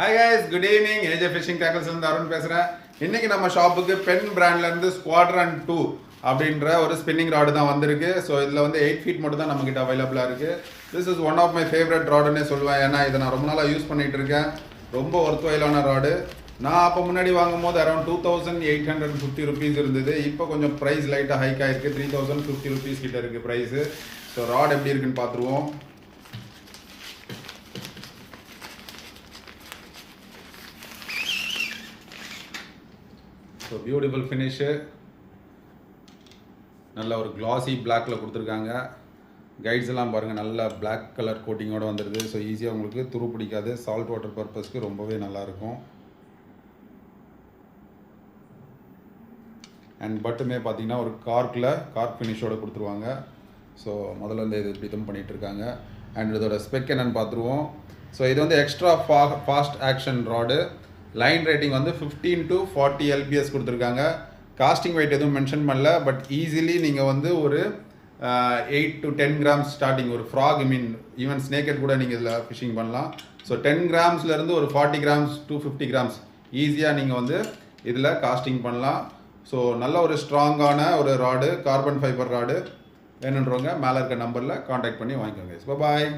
Hi guys, good evening. AJ Fishing Tackles இருந்து அருண் பேசுறேன். இன்னைக்கு நம்ம ஷாப்புக்கு பென் பிராண்ட்ல இருந்து ஸ்குவாட்ரன் 2 அப்படின்ற ஒரு ஸ்பின்னிங் ராடு தான் வந்திருக்கு. ஸோ இதில் வந்து 8 feet மட்டும் தான் நம்மகிட்ட அவைலபிளாக இருக்கு. This is one of my favourite ராடுன்னே சொல்லுவேன். ஏன்னா இதை நான் ரொம்ப நாளாக யூஸ் பண்ணிட்டு இருக்கேன். ரொம்ப ஒர்த்வைலான ராடு. நான் அப்போ முன்னாடி வாங்கும்போது அரௌண்ட் 2850 rupees இருந்தது. இப்போ கொஞ்சம் ப்ரைஸ் லைட்டாக ஹைக் ஆயிருக்கு. 3050 rupees கிட்ட இருக்கு ப்ரைஸு. ஸோ ராட் எப்படி இருக்குன்னு பார்த்துருவோம். ஸோ பியூட்டிஃபுல் ஃபினிஷு, நல்ல ஒரு கிளாசி பிளாக்ல கொடுத்துருக்காங்க. கைட்ஸ் எல்லாம் பாருங்கள், நல்ல பிளாக் கலர் கோட்டிங்கோடு வந்துடுது. ஸோ ஈஸியாக உங்களுக்கு துரு பிடிக்காது. சால்ட் வாட்டர் பர்பஸ்க்கு ரொம்பவே நல்லாயிருக்கும். அண்ட் பட்டுமே பார்த்தீங்கன்னா ஒரு கார்க் ஃபினிஷோடு கொடுத்துருவாங்க. ஸோ முதல்ல வந்து இது இப்படி பண்ணிகிட்டு இருக்காங்க. அண்ட் இதோட ஸ்பெக் என்னன்னு பார்த்துருவோம். ஸோ இது வந்து extra fast action rod. Line rating வந்து 15 to 40 LBS கொடுத்துருக்காங்க. காஸ்டிங் வெயிட் எதுவும் மென்ஷன் பண்ணல. பட் ஈஸிலி நீங்கள் வந்து ஒரு 8 to 10 grams ஸ்டார்டிங், ஒரு ஃப்ராக் ஈவன் ஸ்னேக்கெட் கூட நீங்கள் இதில் ஃபிஷிங் பண்ணலாம். ஸோ 10 gramsலேருந்து ஒரு 40 grams to 50 grams ஈஸியாக நீங்கள் வந்து இதில் காஸ்டிங் பண்ணலாம். ஸோ நல்ல ஒரு ஸ்ட்ராங்கான ஒரு ராடு, கார்பன் ஃபைபர் ராடு. வேணுன்றவங்க மேலே இருக்க நம்பரில் காண்டாக்ட் பண்ணி வாங்கிக்கோங்க. பாய்.